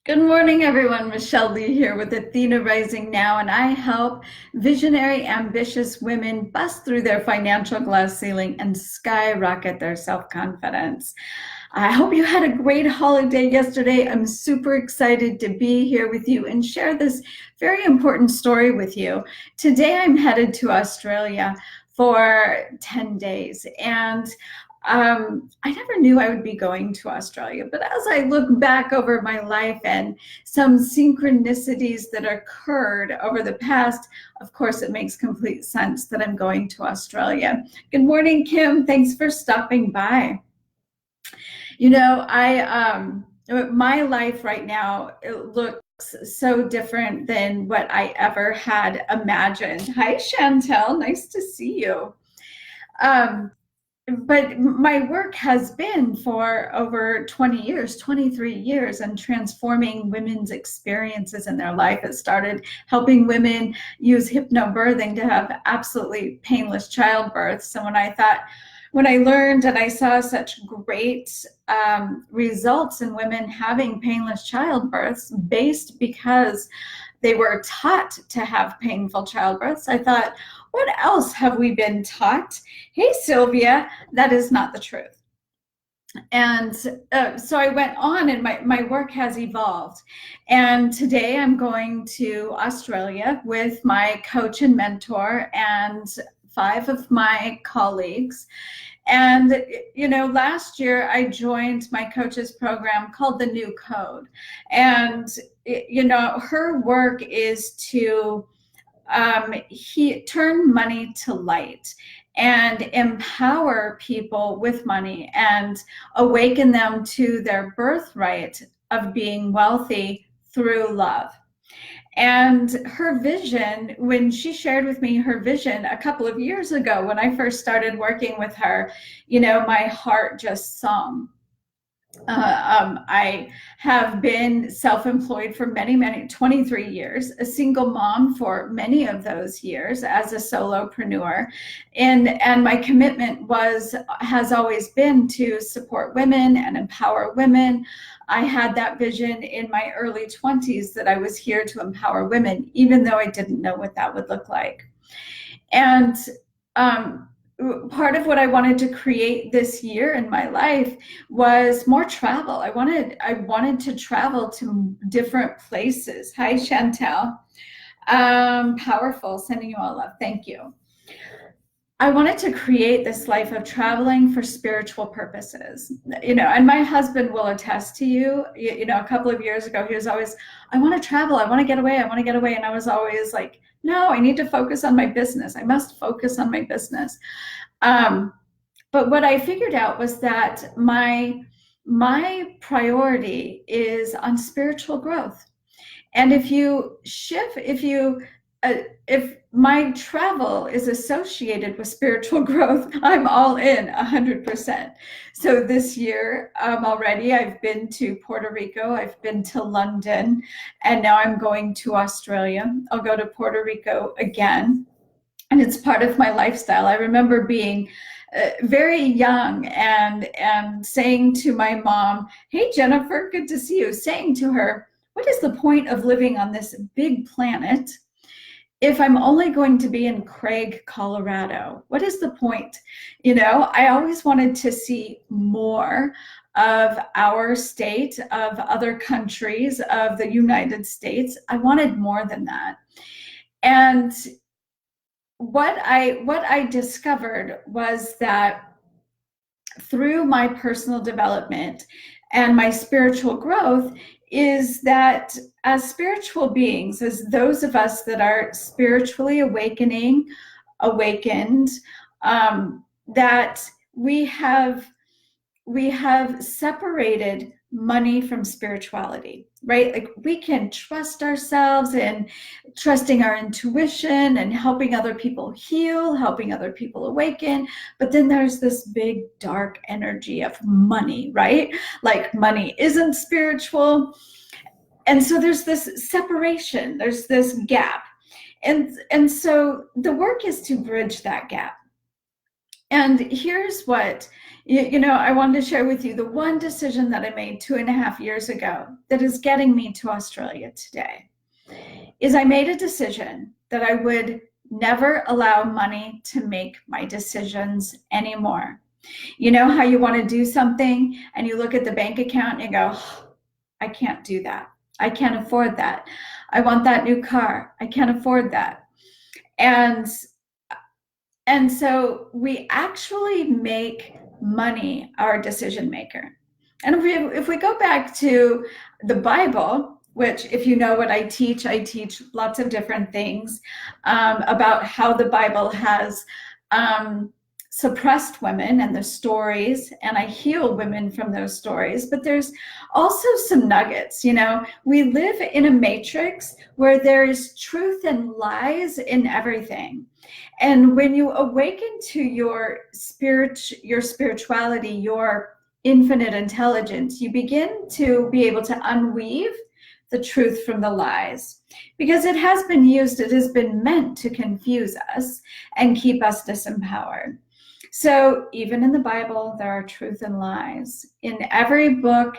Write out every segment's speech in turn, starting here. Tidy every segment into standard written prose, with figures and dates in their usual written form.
Good morning, everyone. Michelle Lee here with Athena Rising Now, and I help visionary, ambitious women bust through their financial glass ceiling and skyrocket their self-confidence. I hope you had a great holiday yesterday. I'm super excited to be here with you and share this very important story with you. Today, I'm headed to Australia for 10 days, and I never knew I would be going to Australia, but as I look back over my life and some synchronicities that occurred over the past, of course, it makes complete sense that I'm going to Australia. Good morning, Kim. Thanks for stopping by. You know, my life right now, it looks so different than what I ever had imagined. Hi, Chantel. Nice to see you. Um, but my work has been for over 20 years, 23 years, and transforming women's experiences in their life. It started helping women use hypnobirthing to have absolutely painless childbirth. So when I learned and I saw such great results in women having painless childbirths based because they were taught to have painful childbirths, I thought, what else have we been taught? Hey, Sylvia, that is not the truth. And so I went on, and my work has evolved. And today I'm going to Australia with my coach and mentor and 5 of my colleagues. And, you know, last year I joined my coach's program called The New Code. And, you know, her work is to turn money to light and empower people with money and awaken them to their birthright of being wealthy through love. And her vision, when she shared with me her vision a couple of years ago, when I first started working with her, you know, my heart just sung. I have been self-employed for many, 23 years, a single mom for many of those years as a solopreneur. And my commitment has always been to support women and empower women. I had that vision in my early 20s that I was here to empower women, even though I didn't know what that would look like. And part of what I wanted to create this year in my life was more travel. I wanted to travel to different places. Hi, Chantel. Powerful, sending you all love. Thank you. I wanted to create this life of traveling for spiritual purposes, you know, and my husband will attest to you, you know, a couple of years ago, he was always, I want to travel. I want to get away. I want to get away. And I was always like, no, I need to focus on my business. I must focus on my business. But what I figured out was that my priority is on spiritual growth. And if my travel is associated with spiritual growth, I'm all in 100%. So this year already, I've been to Puerto Rico, I've been to London, and now I'm going to Australia. I'll go to Puerto Rico again. And it's part of my lifestyle. I remember being very young and saying to my mom, hey, Jennifer, good to see you, saying to her, what is the point of living on this big planet if I'm only going to be in Craig, Colorado? What is the point? You know, I always wanted to see more of our state, of other countries, of the United States. I wanted more than that. And what I discovered was that through my personal development and my spiritual growth is that as spiritual beings, as those of us that are spiritually awakened, that we have separated money from spirituality, right? Like we can trust ourselves and trusting our intuition and helping other people heal, helping other people awaken. But then there's this big dark energy of money, right? Like money isn't spiritual. And so there's this separation, there's this gap. And so the work is to bridge that gap. And here's what, I wanted to share with you the one decision that I made 2.5 years ago that is getting me to Australia today is I made a decision that I would never allow money to make my decisions anymore. You know how you want to do something and you look at the bank account and you go, oh, I can't do that. I can't afford that. I want that new car. I can't afford that. And so we actually make money our decision maker. And if we go back to the Bible, which if you know what I teach lots of different things about how the Bible has suppressed women and the stories, and I heal women from those stories. But there's also some nuggets. We live in a matrix where there is truth and lies in everything. And when you awaken to your spirituality, your infinite intelligence, you begin to be able to unweave the truth from the lies, because it has been meant to confuse us and keep us disempowered. So even in the Bible, there are truth and lies. In every book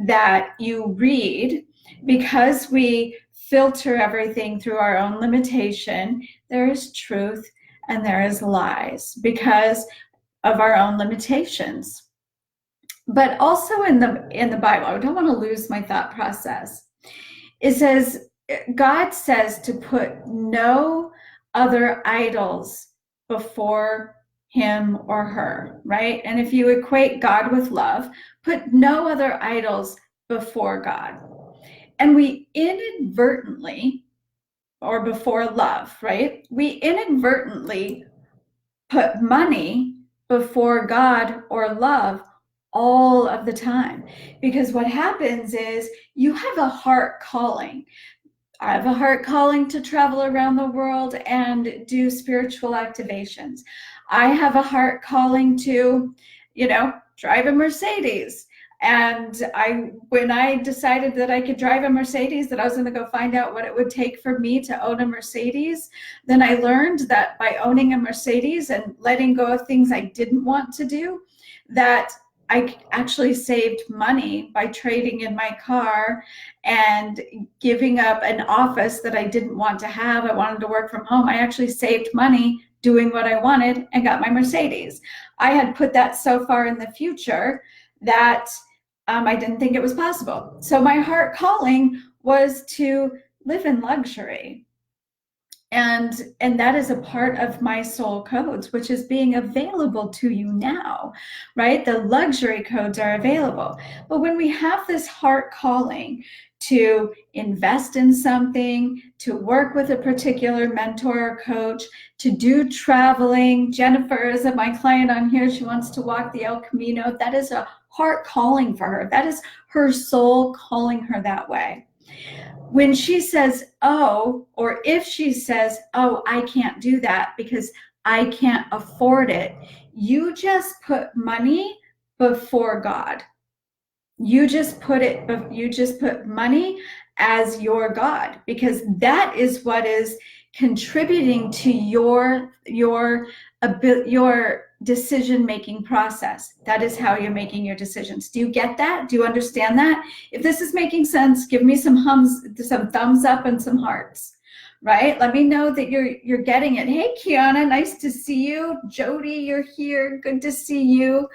that you read, because we filter everything through our own limitation, there is truth and there is lies because of our own limitations. But also in the Bible, I don't want to lose my thought process. It says, God says to put no other idols before him or her, right? And if you equate God with love, put no other idols before God. And we inadvertently, or before love, right? We inadvertently put money before God or love all of the time. Because what happens is you have a heart calling. I have a heart calling to travel around the world and do spiritual activations. I have a heart calling to, drive a Mercedes. And when I decided that I could drive a Mercedes, that I was going to go find out what it would take for me to own a Mercedes, then I learned that by owning a Mercedes and letting go of things I didn't want to do, that I actually saved money by trading in my car and giving up an office that I didn't want to have. I wanted to work from home. I actually saved money doing what I wanted and got my Mercedes. I had put that so far in the future that I didn't think it was possible. So my heart calling was to live in luxury. And that is a part of my soul codes, which is being available to you now, right? The luxury codes are available. But when we have this heart calling to invest in something, to work with a particular mentor or coach, to do traveling. Jennifer is my client on here. She wants to walk the El Camino. That is a heart calling for her. That is her soul calling her that way. When she says, oh, or if she says, oh, I can't do that because I can't afford it, you just put money before God. You just put money as your God, because that is what is contributing to your decision-making process. That is how you're making your decisions. Do you get that? Do you understand that? If this is making sense, give me some thumbs up and some hearts, right? Let me know that you're getting it. Hey, Kiana, nice to see you. Jody, you're here. Good to see you.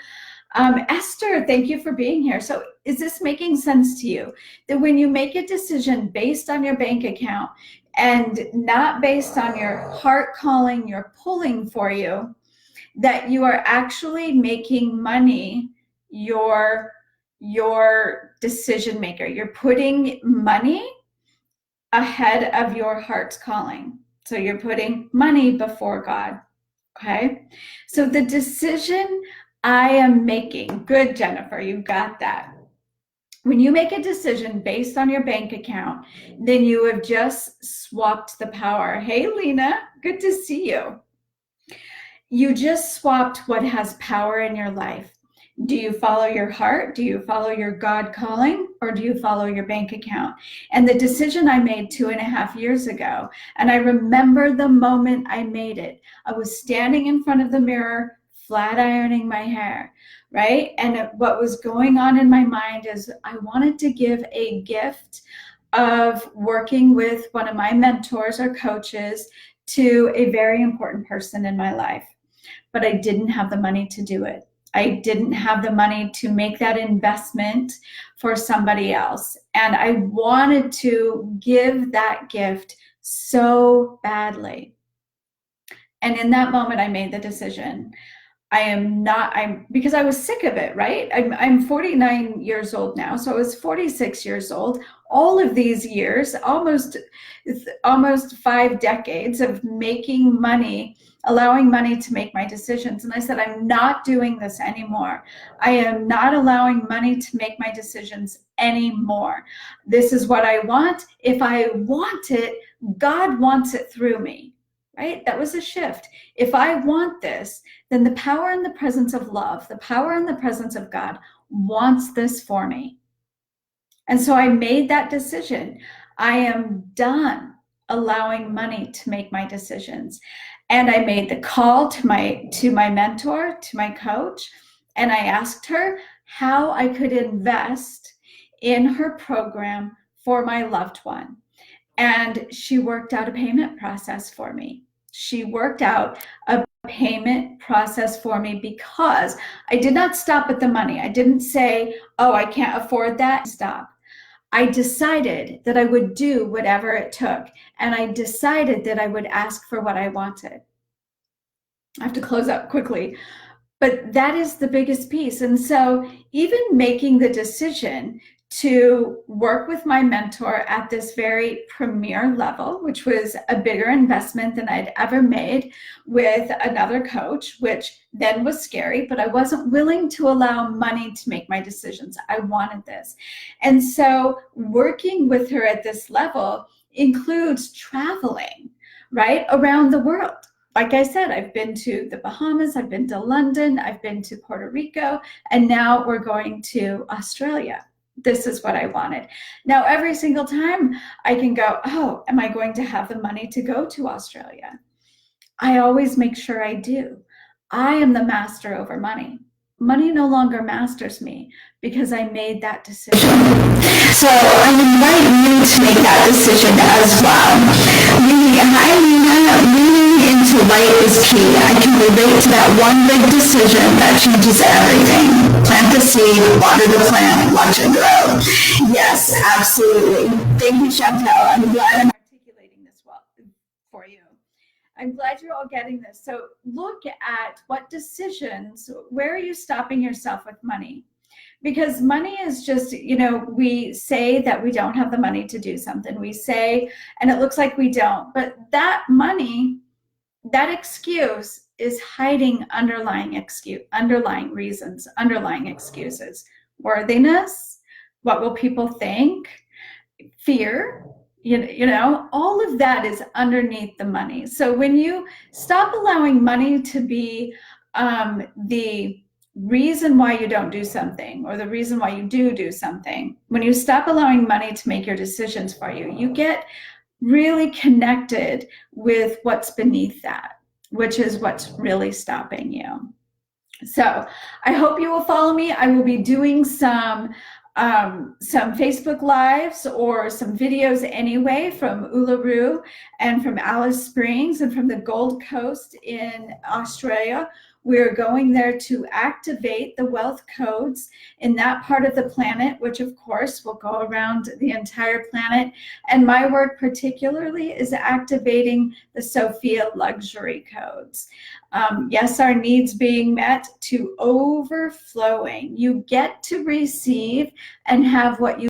Esther, thank you for being here. So is this making sense to you? That when you make a decision based on your bank account and not based on your heart calling, your pulling for you, that you are actually making money your decision maker. You're putting money ahead of your heart's calling. So you're putting money before God. Okay? So the decision I am making, good, Jennifer, you got that. When you make a decision based on your bank account, then you have just swapped the power. Hey, Lena, good to see you. You just swapped what has power in your life. Do you follow your heart? Do you follow your God calling? Or do you follow your bank account? And the decision I made 2.5 years ago, and I remember the moment I made it. I was standing in front of the mirror, flat ironing my hair, right? And what was going on in my mind is I wanted to give a gift of working with one of my mentors or coaches to a very important person in my life. But I didn't have the money to do it. I didn't have the money to make that investment for somebody else. And I wanted to give that gift so badly. And in that moment, I made the decision. Because I was sick of it, right? I'm 49 years old now, so I was 46 years old. All of these years, almost 5 decades of making money, allowing money to make my decisions. And I said, I'm not doing this anymore. I am not allowing money to make my decisions anymore. This is what I want. If I want it, God wants it through me. Right? That was a shift. If I want this, then the power and the presence of love, the power and the presence of God wants this for me. And so I made that decision. I am done allowing money to make my decisions. And I made the call to my mentor, to my coach, and I asked her how I could invest in her program for my loved one. And she worked out a payment process for me. She worked out a payment process for me because I did not stop at the money. I didn't say, oh, I can't afford that. Stop. I decided that I would do whatever it took. And I decided that I would ask for what I wanted. I have to close up quickly. But that is the biggest piece. And so even making the decision to work with my mentor at this very premier level, which was a bigger investment than I'd ever made with another coach, which then was scary, but I wasn't willing to allow money to make my decisions. I wanted this. And so working with her at this level includes traveling, right, around the world. Like I said, I've been to the Bahamas, I've been to London, I've been to Puerto Rico, and now we're going to Australia. This is what I wanted. Now, every single time I can go, oh, am I going to have the money to go to Australia? I always make sure I do. I am the master over money. Money no longer masters me because I made that decision. So I invite you to make that decision as well. Leaning into light is key. I can relate to that one big decision that changes everything. Plant the seed, water the plant, watch it grow. Yes, absolutely. Thank you, Chantel. I'm glad I'm articulating this well for you. I'm glad you're all getting this. So look at what decisions, where are you stopping yourself with money? Because money is just, we say that we don't have the money to do something. We say, and it looks like we don't, but that money, that excuse is hiding underlying reasons, underlying excuses. Worthiness, what will people think, fear, all of that is underneath the money. So when you stop allowing money to be the reason why you don't do something or the reason why you do something, when you stop allowing money to make your decisions for you, you get really connected with what's beneath that, which is what's really stopping you. So I hope you will follow me. I will be doing some Facebook Lives or some videos anyway from Uluru and from Alice Springs and from the Gold Coast in Australia. We're going there to activate the wealth codes in that part of the planet, which of course will go around the entire planet. And my work particularly is activating the Sophia luxury codes. Yes, our needs being met to overflowing. You get to receive and have what you